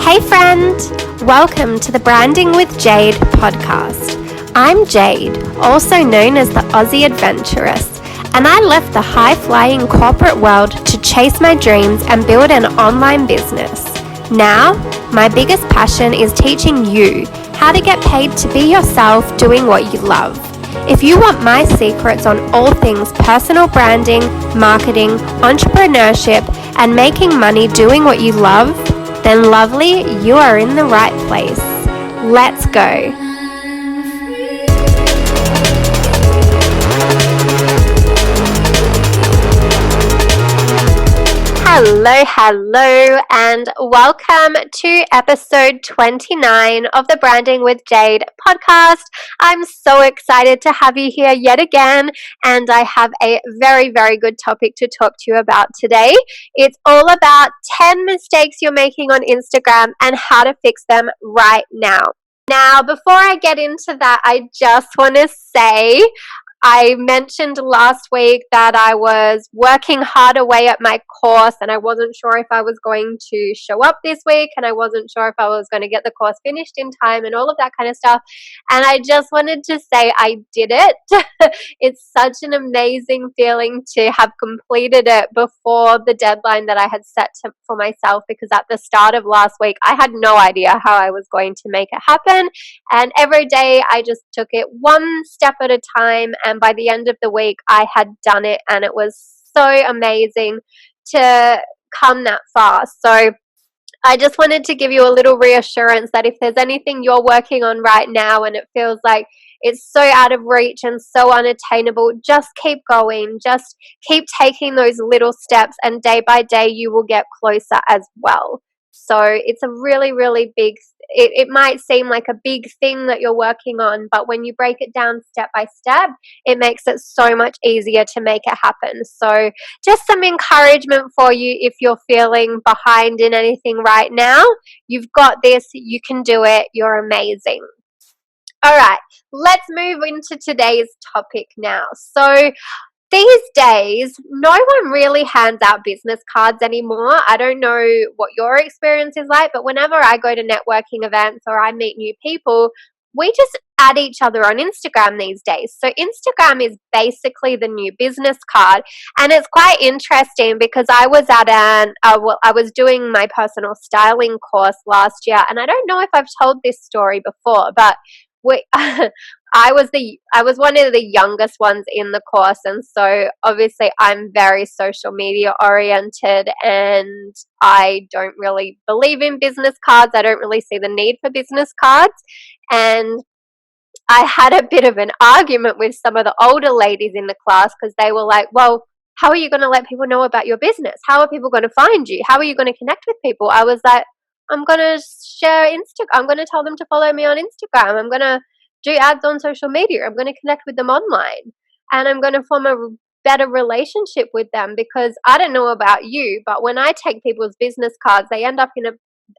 Hey friend, welcome to the Branding with Jade podcast. I'm Jade, also known as the Aussie Adventuress, and I left the high-flying corporate world to chase my dreams and build an online business. Now, my biggest passion is teaching you how to get paid to be yourself doing what you love. If you want my secrets on all things personal branding, marketing, entrepreneurship, and making money doing what you love, then lovely, you are in the right place. Let's go. Hello, and welcome to episode 29 of the Branding with Jade podcast. I'm so excited to have you here yet again, and I have a very, very good topic to talk to you about today. It's all about 10 mistakes you're making on Instagram and how to fix them right now. Now, before I get into that, I just want to say, I mentioned last week that I was working hard away at my course and I wasn't sure if I was going to show up this week and I wasn't sure if I was going to get the course finished in time and all of that kind of stuff. And I just wanted to say I did it. It's such an amazing feeling to have completed it before the deadline that I had set for myself, because at the start of last week, I had no idea how I was going to make it happen. And every day I just took it one step at a time, and by the end of the week I had done it, and it was so amazing to come that far. So I just wanted to give you a little reassurance that if there's anything you're working on right now and it feels like it's so out of reach and so unattainable, just keep going. Just keep taking those little steps, and day by day you will get closer as well. So it's a really, really big, it might seem like a big thing that you're working on, but when you break it down step by step, it makes it so much easier to make it happen. So just some encouragement for you if you're feeling behind in anything right now. You've got this, you can do it, you're amazing. All right, let's move into today's topic now. So these days, no one really hands out business cards anymore. I don't know what your experience is like, but whenever I go to networking events or I meet new people, we just add each other on Instagram these days. So Instagram is basically the new business card, and it's quite interesting because I was at I was doing my personal styling course last year, and I don't know if I've told this story before, but I was one of the youngest ones in the course, and so obviously I'm very social media oriented, and I don't really believe in business cards. I don't really see the need for business cards, and I had a bit of an argument with some of the older ladies in the class because they were like, well, how are you going to let people know about your business? How are people going to find you? How are you going to connect with people? I was like, I'm going to share Instagram. I'm going to tell them to follow me on Instagram. I'm going to do ads on social media. I'm going to connect with them online, and I'm going to form a better relationship with them, because I don't know about you, but when I take people's business cards, they end up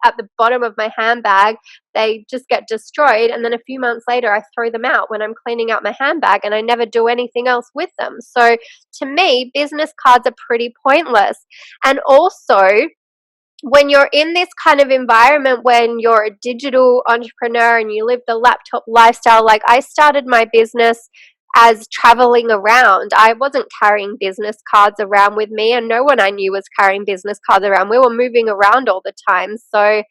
at the bottom of my handbag. They just get destroyed, and then a few months later I throw them out when I'm cleaning out my handbag, and I never do anything else with them. So to me, business cards are pretty pointless. And also, when you're in this kind of environment, when you're a digital entrepreneur and you live the laptop lifestyle, like I started my business as traveling around. I wasn't carrying business cards around with me, and no one I knew was carrying business cards around. We were moving around all the time. So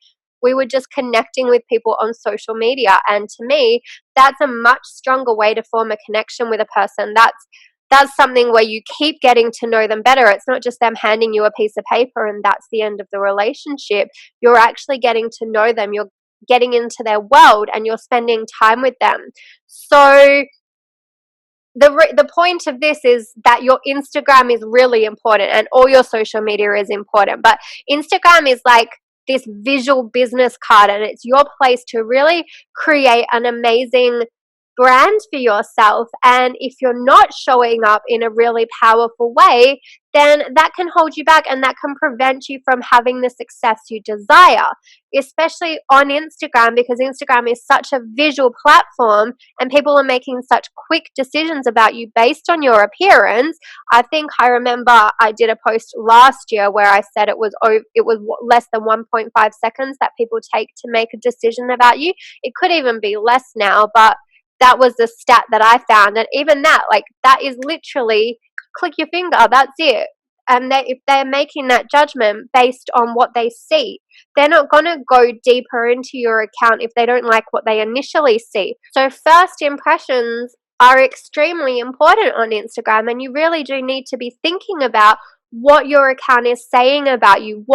we were just connecting with people on social media. And to me, that's a much stronger way to form a connection with a person. That's something where you keep getting to know them better. It's not just them handing you a piece of paper and that's the end of the relationship. You're actually getting to know them. You're getting into their world and you're spending time with them. So the point of this is that your Instagram is really important and all your social media is important. But Instagram is like this visual business card, and it's your place to really create an amazing brand for yourself. And if you're not showing up in a really powerful way, then that can hold you back, and that can prevent you from having the success you desire, especially on Instagram, because Instagram is such a visual platform and people are making such quick decisions about you based on your appearance. I remember I did a post last year where I said it was less than 1.5 seconds that people take to make a decision about you. It could even be less now, but that was the stat that I found. And even that, like, that is literally click your finger, that's it. And if they're making that judgment based on what they see, they're not going to go deeper into your account if they don't like what they initially see. So first impressions are extremely important on Instagram, and you really do need to be thinking about what your account is saying about you.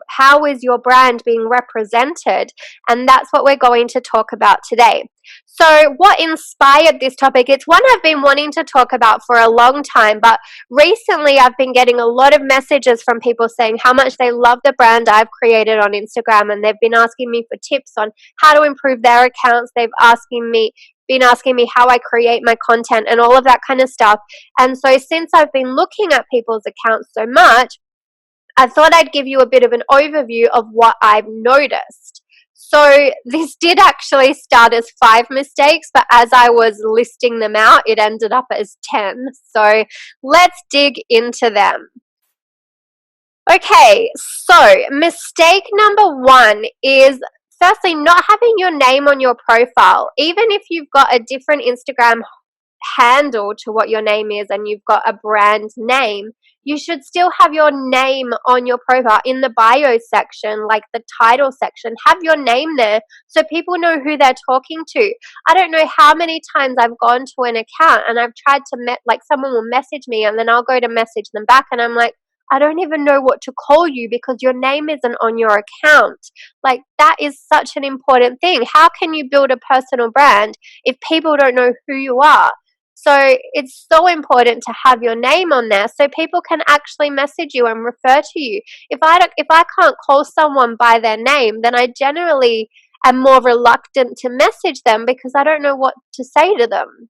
How is your brand being represented? And that's what we're going to talk about today. So what inspired this topic? It's one I've been wanting to talk about for a long time, but recently I've been getting a lot of messages from people saying how much they love the brand I've created on Instagram, and they've been asking me for tips on how to improve their accounts. They've been asking me how I create my content and all of that kind of stuff. And so since I've been looking at people's accounts so much, I thought I'd give you a bit of an overview of what I've noticed. So this did actually start as 5 mistakes, but as I was listing them out, it ended up as 10. So let's dig into them. Okay, so mistake number 1 is firstly not having your name on your profile. Even if you've got a different Instagram handle to what your name is and you've got a brand name, you should still have your name on your profile in the bio section, like the title section. Have your name there so people know who they're talking to. I don't know how many times I've gone to an account and I've tried to someone will message me and then I'll go to message them back and I'm like, I don't even know what to call you because your name isn't on your account. Like, that is such an important thing. How can you build a personal brand if people don't know who you are? So it's so important to have your name on there so people can actually message you and refer to you. If I can't call someone by their name, then I generally am more reluctant to message them because I don't know what to say to them.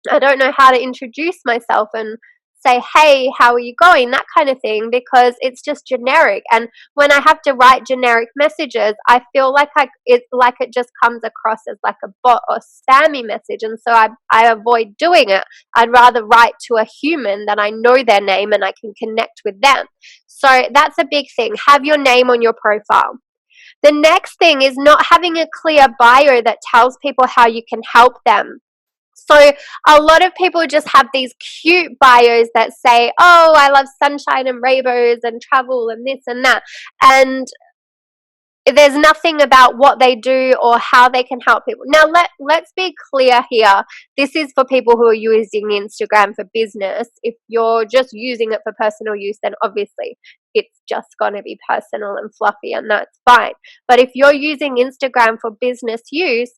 I don't know how to introduce myself and say, hey, how are you going? That kind of thing, because it's just generic. And when I have to write generic messages, I feel like it just comes across as like a bot or spammy message. And so I avoid doing it. I'd rather write to a human that I know their name and I can connect with them. So that's a big thing. Have your name on your profile. The next thing is not having a clear bio that tells people how you can help them. So a lot of people just have these cute bios that say, oh, I love sunshine and rainbows and travel and this and that. And there's nothing about what they do or how they can help people. Now, let's be clear here. This is for people who are using Instagram for business. If you're just using it for personal use, then obviously it's just going to be personal and fluffy, and that's fine. But if you're using Instagram for business use,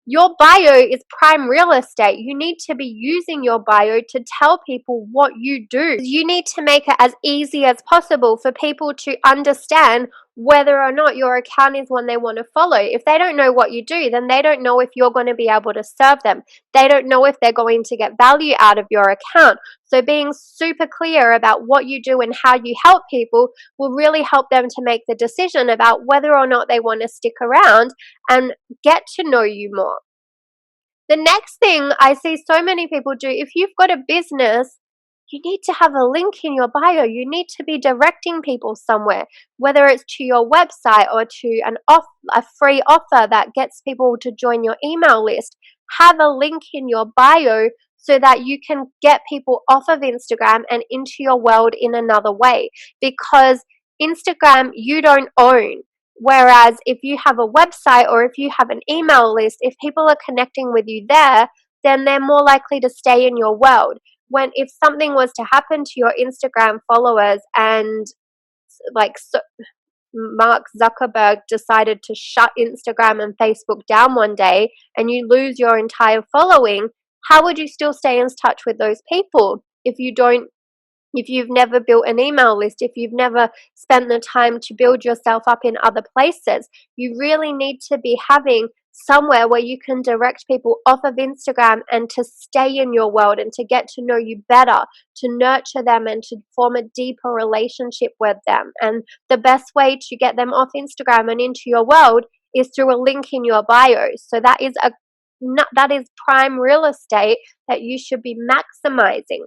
your bio is prime real estate. You need to be using your bio to tell people what you do. You need to make it as easy as possible for people to understand whether or not your account is one they want to follow. If they don't know what you do, then they don't know if you're going to be able to serve them. They don't know if they're going to get value out of your account. So being super clear about what you do and how you help people will really help them to make the decision about whether or not they want to stick around and get to know you more. The next thing I see so many people do, if you've got a business, you need to have a link in your bio. You need to be directing people somewhere, whether it's to your website or to a free offer that gets people to join your email list. Have a link in your bio so that you can get people off of Instagram and into your world in another way, because Instagram you don't own. Whereas if you have a website or if you have an email list, if people are connecting with you there, then they're more likely to stay in your world. If something was to happen to your Instagram followers and Mark Zuckerberg decided to shut Instagram and Facebook down one day and you lose your entire following, how would you still stay in touch with those people if you've never built an email list, if you've never spent the time to build yourself up in other places? You really need to be having somewhere where you can direct people off of Instagram and to stay in your world and to get to know you better, to nurture them and to form a deeper relationship with them. And the best way to get them off Instagram and into your world is through a link in your bio. So that is prime real estate that you should be maximizing.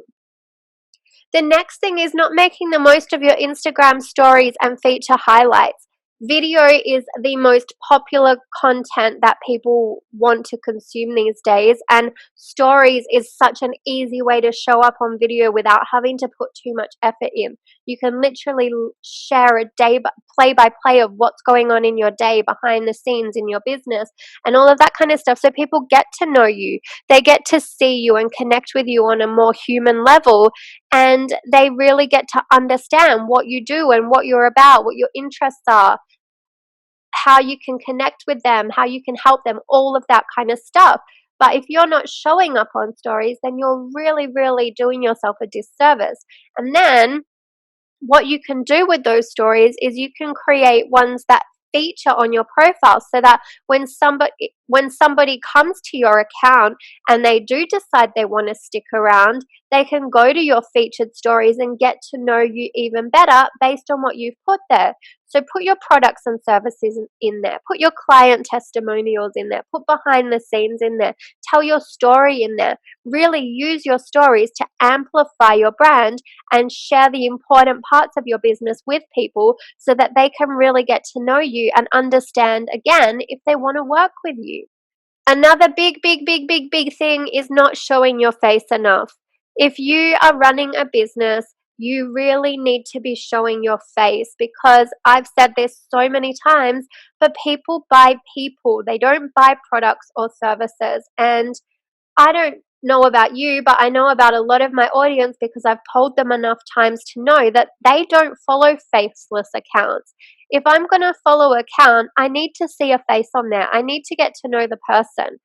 The next thing is not making the most of your Instagram stories and feature highlights. Video is the most popular content that people want to consume these days, and stories is such an easy way to show up on video without having to put too much effort in. You can literally share a day play by play of what's going on in your day, behind the scenes in your business, and all of that kind of stuff, so people get to know you. They get to see you and connect with you on a more human level, and they really get to understand what you do and what you're about, what your interests are, how you can connect with them, how you can help them, all of that kind of stuff. But if you're not showing up on stories, then you're really, really doing yourself a disservice. And then what you can do with those stories is you can create ones that feature on your profile, so that when somebody comes to your account and they do decide they want to stick around, they can go to your featured stories and get to know you even better based on what you've put there. So put your products and services in there, put your client testimonials in there, put behind the scenes in there, tell your story in there. Really use your stories to amplify your brand and share the important parts of your business with people, so that they can really get to know you and understand, again, if they want to work with you. Another big thing is not showing your face enough. If you are running a business, you really need to be showing your face, because I've said this so many times, but people buy people. They don't buy products or services. And I don't know about you, but I know about a lot of my audience, because I've told them enough times to know that they don't follow faceless accounts. If I'm going to follow an account, I need to see a face on there. I need to get to know the person.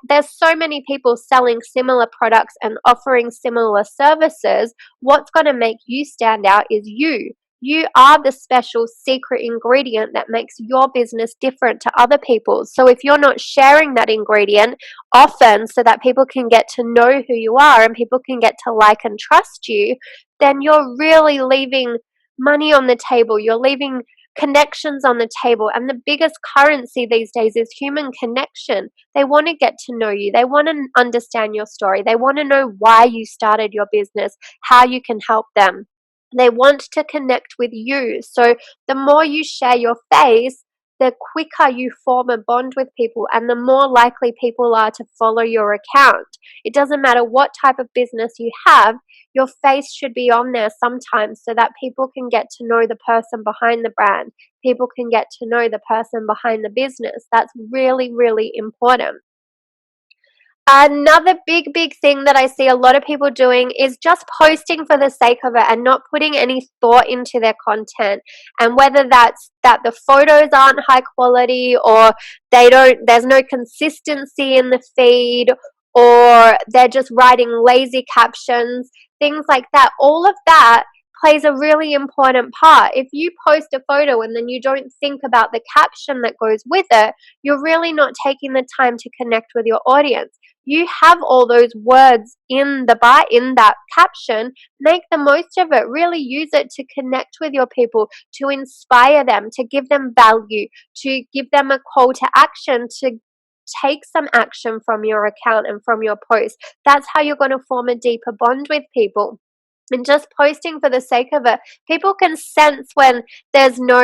There's so many people selling similar products and offering similar services. What's going to make you stand out is you. You are the special secret ingredient that makes your business different to other people's. So if you're not sharing that ingredient often, so that people can get to know who you are and people can get to like and trust you, then you're really leaving money on the table. You're leaving connections on the table. And the biggest currency these days is human connection. They want to get to know you. They want to understand your story. They want to know why you started your business, how you can help them. They want to connect with you. So the more you share your face, the quicker you form a bond with people, and the more likely people are to follow your account. It doesn't matter what type of business you have, your face should be on there sometimes, so that people can get to know the person behind the brand. People can get to know the person behind the business. That's really, really important. Another big thing that I see a lot of people doing is just posting for the sake of it and not putting any thought into their content. And whether that's that the photos aren't high quality, or there's no consistency in the feed, or they're just writing lazy captions, things like that. All of that plays a really important part. If you post a photo and then you don't think about the caption that goes with it, you're really not taking the time to connect with your audience. You have all those words in that caption. Make the most of it. Really use it to connect with your people, to inspire them, to give them value, to give them a call to action, to take some action from your account and from your post. That's how you're going to form a deeper bond with people. And just posting for the sake of it, people can sense when there's no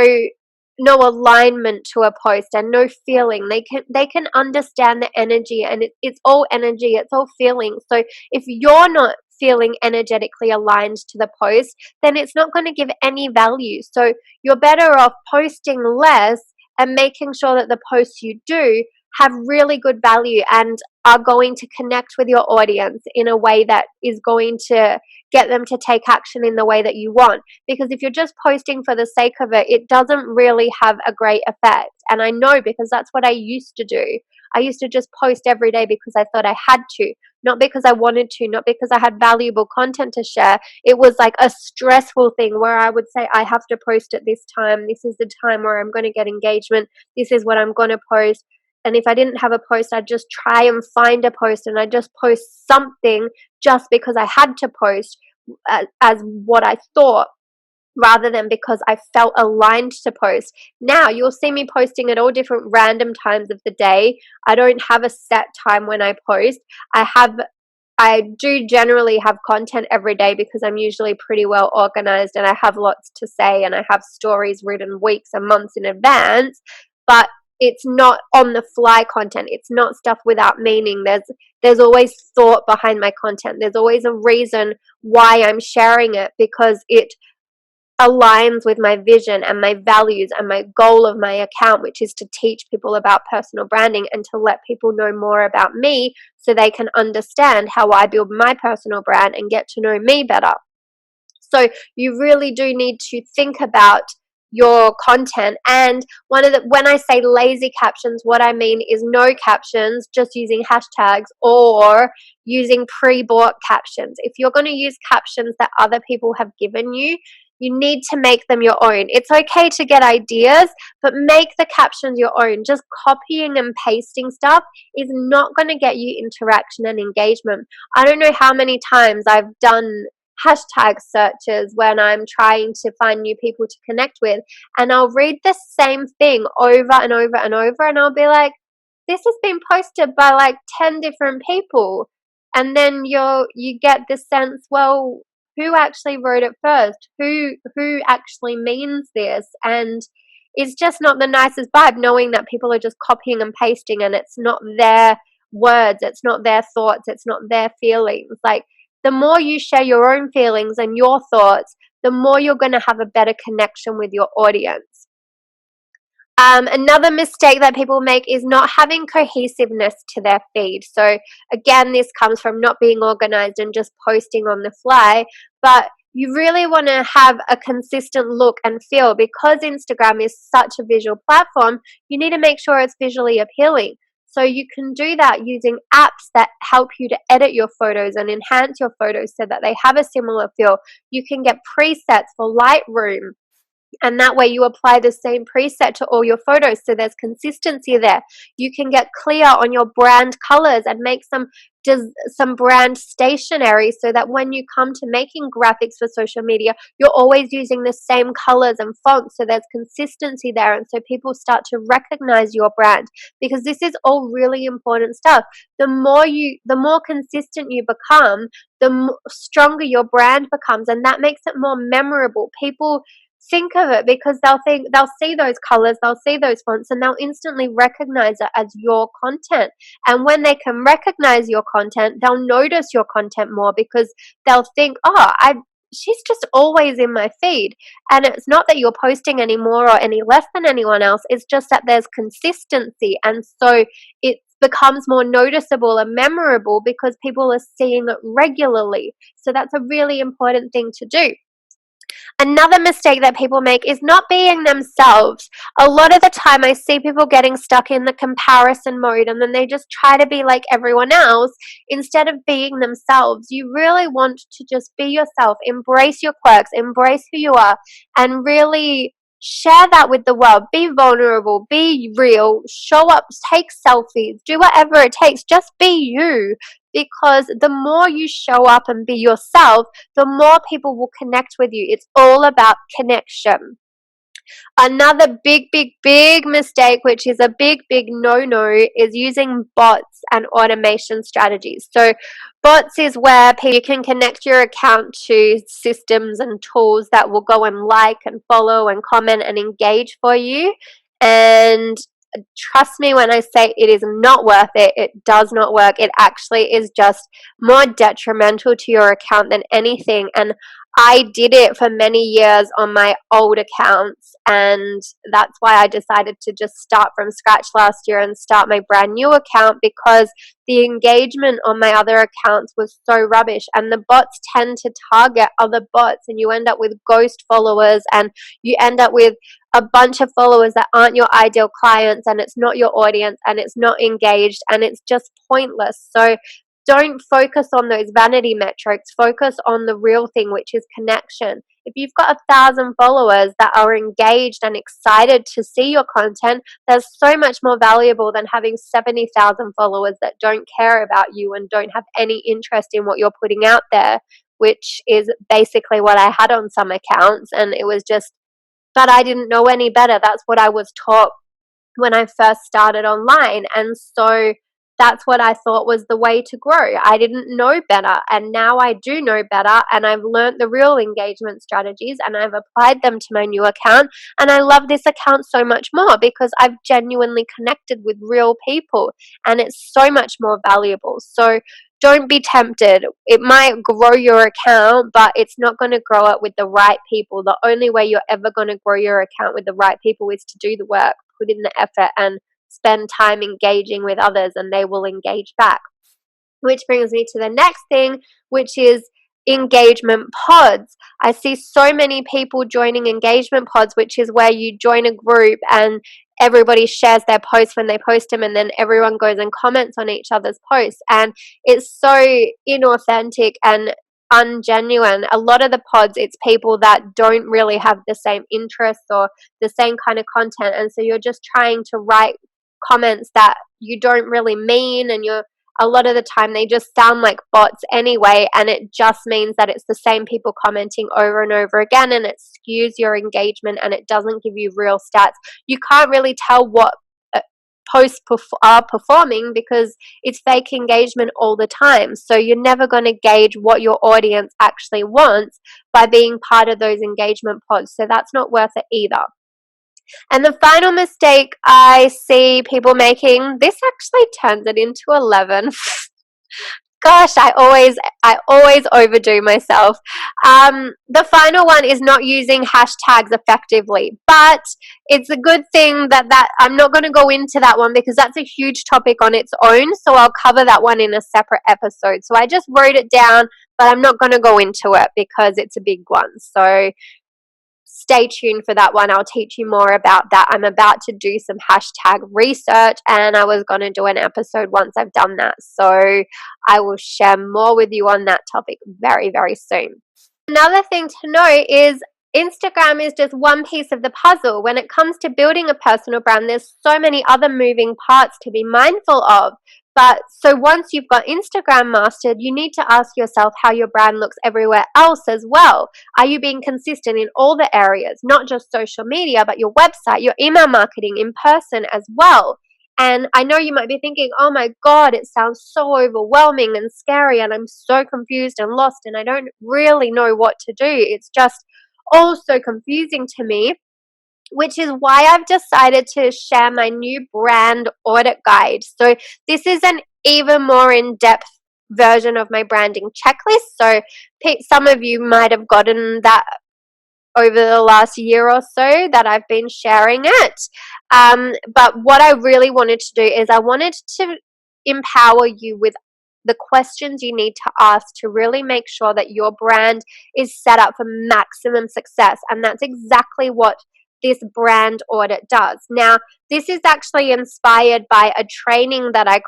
alignment to a post and no feeling. They can understand the energy, and it's all energy, it's all feeling. So if you're not feeling energetically aligned to the post, then it's not going to give any value. So you're better off posting less and making sure that the posts you do have really good value and are going to connect with your audience in a way that is going to get them to take action in the way that you want. Because if you're just posting for the sake of it, it doesn't really have a great effect. And I know, because that's what I used to do. I used to just post every day because I thought I had to, not because I wanted to, not because I had valuable content to share. It was like a stressful thing where I would say, I have to post at this time. This is the time where I'm going to get engagement. This is what I'm going to post. And if I didn't have a post, I'd just try and find a post, and I'd just post something just because I had to post as what I thought, rather than because I felt aligned to post. Now you'll see me posting at all different random times of the day. I don't have a set time when I post. I do generally have content every day because I'm usually pretty well organized and I have lots to say and I have stories written weeks and months in advance, but it's not on the fly content. It's not stuff without meaning. There's always thought behind my content. There's always a reason why I'm sharing it, because it aligns with my vision and my values and my goal of my account, which is to teach people about personal branding and to let people know more about me so they can understand how I build my personal brand and get to know me better. So you really do need to think about your content. And when I say lazy captions, what I mean is no captions, just using hashtags or using pre-bought captions. If you're going to use captions that other people have given you, you need to make them your own. It's okay to get ideas, but make the captions your own. Just copying and pasting stuff is not going to get you interaction and engagement. I don't know how many times I've done hashtag searches when I'm trying to find new people to connect with, and I'll read the same thing over and over and over, and I'll be like, this has been posted by like 10 different people. And then you get the sense, well, who actually wrote it first? Who actually means this? And it's just not the nicest vibe, knowing that people are just copying and pasting and it's not their words, it's not their thoughts, it's not their feelings. Like, the more you share your own feelings and your thoughts, the more you're going to have a better connection with your audience. Another mistake that people make is not having cohesiveness to their feed. So again, this comes from not being organized and just posting on the fly, but you really want to have a consistent look and feel. Because Instagram is such a visual platform, you need to make sure it's visually appealing. So you can do that using apps that help you to edit your photos and enhance your photos so that they have a similar feel. You can get presets for Lightroom, and that way you apply the same preset to all your photos, so there's consistency there. You can get clear on your brand colors and make some brand stationery, so that when you come to making graphics for social media, you're always using the same colors and fonts, so there's consistency there, and so people start to recognize your brand, because this is all really important stuff. The more consistent you become, the stronger your brand becomes, and that makes it more memorable. People think of it because they'll see those colors, they'll see those fonts, and they'll instantly recognize it as your content. And when they can recognize your content, they'll notice your content more, because they'll think, oh, she's just always in my feed. And it's not that you're posting any more or any less than anyone else, it's just that there's consistency, and so it becomes more noticeable and memorable because people are seeing it regularly. So that's a really important thing to do. Another mistake that people make is not being themselves. A lot of the time I see people getting stuck in the comparison mode, and then they just try to be like everyone else instead of being themselves. You really want to just be yourself, embrace your quirks, embrace who you are, and really share that with the world. Be vulnerable, be real, show up, take selfies, do whatever it takes. Just be you, because the more you show up and be yourself, the more people will connect with you. It's all about connection. Another big mistake, which is a big no-no, is using bots and automation strategies. So bots is where you can connect your account to systems and tools that will go and like and follow and comment and engage for you. And trust me when I say it is not worth it. It does not work. It actually is just more detrimental to your account than anything. And I did it for many years on my old accounts, and that's why I decided to just start from scratch last year and start my brand new account, because the engagement on my other accounts was so rubbish, and the bots tend to target other bots, and you end up with ghost followers, and you end up with a bunch of followers that aren't your ideal clients, and it's not your audience, and it's not engaged, and it's just pointless. So don't focus on those vanity metrics. Focus on the real thing, which is connection. If you've got 1,000 followers that are engaged and excited to see your content, that's so much more valuable than having 70,000 followers that don't care about you and don't have any interest in what you're putting out there, which is basically what I had on some accounts. And it was just, but I didn't know any better. That's what I was taught when I first started online. And so that's what I thought was the way to grow. I didn't know better, and now I do know better, and I've learned the real engagement strategies and I've applied them to my new account, and I love this account so much more because I've genuinely connected with real people, and it's so much more valuable. So don't be tempted. It might grow your account, but it's not going to grow it with the right people. The only way you're ever going to grow your account with the right people is to do the work, put in the effort, and spend time engaging with others, and they will engage back. Which brings me to the next thing, which is engagement pods. I see so many people joining engagement pods, which is where you join a group and everybody shares their posts when they post them, and then everyone goes and comments on each other's posts, and it's so inauthentic and ungenuine. A lot of the pods, it's people that don't really have the same interests or the same kind of content, and so you're just trying to write comments that you don't really mean, and you're a lot of the time they just sound like bots anyway, and it just means that it's the same people commenting over and over again, and it skews your engagement and it doesn't give you real stats. You can't really tell what posts are performing because it's fake engagement all the time. So you're never going to gauge what your audience actually wants by being part of those engagement pods. So that's not worth it either. And the final mistake I see people making, this actually turns it into 11. Gosh, I always overdo myself. The final one is not using hashtags effectively, but it's a good thing that I'm not going to go into that one because that's a huge topic on its own. So I'll cover that one in a separate episode. So I just wrote it down, but I'm not going to go into it because it's a big one. So stay tuned for that one. I'll teach you more about that. I'm about to do some hashtag research, and I was going to do an episode once I've done that. So I will share more with you on that topic very, very soon. Another thing to know is Instagram is just one piece of the puzzle. When it comes to building a personal brand, there's so many other moving parts to be mindful of. But so once you've got Instagram mastered, you need to ask yourself how your brand looks everywhere else as well. Are you being consistent in all the areas, not just social media, but your website, your email marketing, in person as well? And I know you might be thinking, oh my God, it sounds so overwhelming and scary, and I'm so confused and lost, and I don't really know what to do. It's just all so confusing to me, which is why I've decided to share my new brand audit guide. So this is an even more in-depth version of my branding checklist. So some of you might have gotten that over the last year or so that I've been sharing it. But what I really wanted to do is I wanted to empower you with the questions you need to ask to really make sure that your brand is set up for maximum success. And that's exactly what this brand audit does. Now, this is actually inspired by a training that I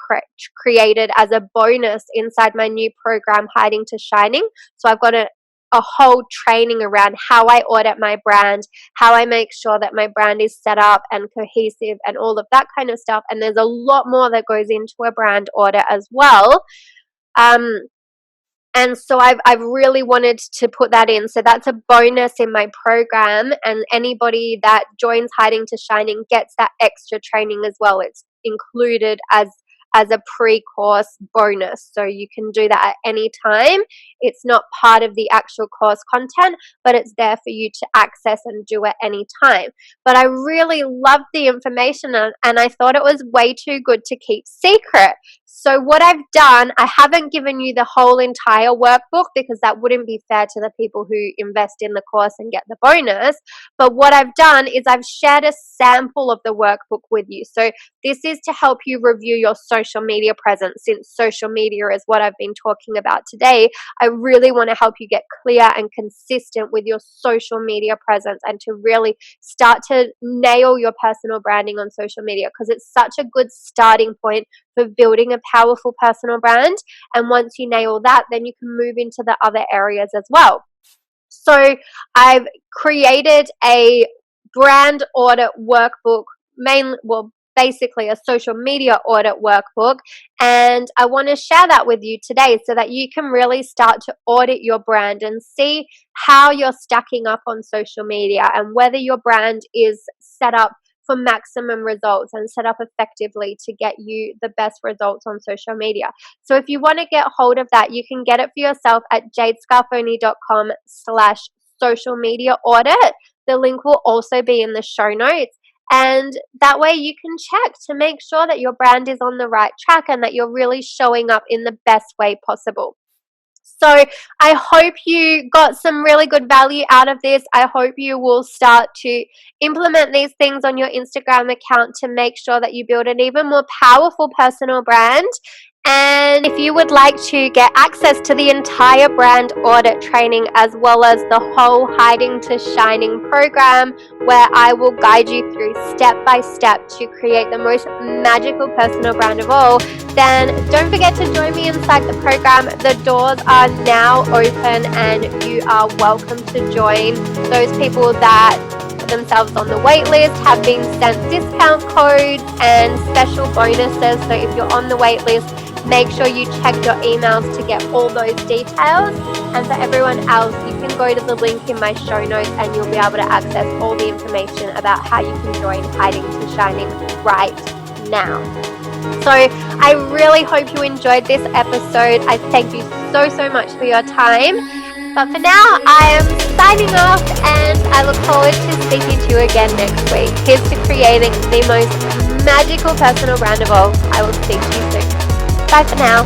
created as a bonus inside my new program, Hiding to Shining. So I've got a whole training around how I audit my brand, how I make sure that my brand is set up and cohesive and all of that kind of stuff. And there's a lot more that goes into a brand audit as well. And so I've really wanted to put that in. So that's a bonus in my program, and anybody that joins Hiding to Shining gets that extra training as well. It's included as a pre-course bonus. So you can do that at any time. It's not part of the actual course content, but it's there for you to access and do at any time. But I really loved the information, and I thought it was way too good to keep secret. So what I've done, I haven't given you the whole entire workbook because that wouldn't be fair to the people who invest in the course and get the bonus. But what I've done is I've shared a sample of the workbook with you. So this is to help you review your social media presence. Since social media is what I've been talking about today, I really want to help you get clear and consistent with your social media presence and to really start to nail your personal branding on social media, because it's such a good starting point for building a powerful personal brand. And once you nail that, then you can move into the other areas as well. So I've created a brand audit workbook, basically a social media audit workbook, and I want to share that with you today so that you can really start to audit your brand and see how you're stacking up on social media and whether your brand is set up for maximum results and set up effectively to get you the best results on social media. So if you want to get hold of that, you can get it for yourself at jadescarfoni.com/social media audit. The link will also be in the show notes. And that way you can check to make sure that your brand is on the right track and that you're really showing up in the best way possible. So I hope you got some really good value out of this. I hope you will start to implement these things on your Instagram account to make sure that you build an even more powerful personal brand. And if you would like to get access to the entire brand audit training as well as the whole Hiding to Shining program, where I will guide you through step by step to create the most magical personal brand of all, then don't forget to join me inside the program. The doors are now open and you are welcome to join. Those people that put themselves on the wait list have been sent discount codes and special bonuses. So if you're on the wait list, make sure you check your emails to get all those details. And for everyone else, you can go to the link in my show notes and you'll be able to access all the information about how you can join Hiding to Shining right now. So I really hope you enjoyed this episode. I thank you so much for your time. But for now, I am signing off and I look forward to speaking to you again next week. Here's to creating the most magical personal brand of all. I will speak to you soon. Bye for now.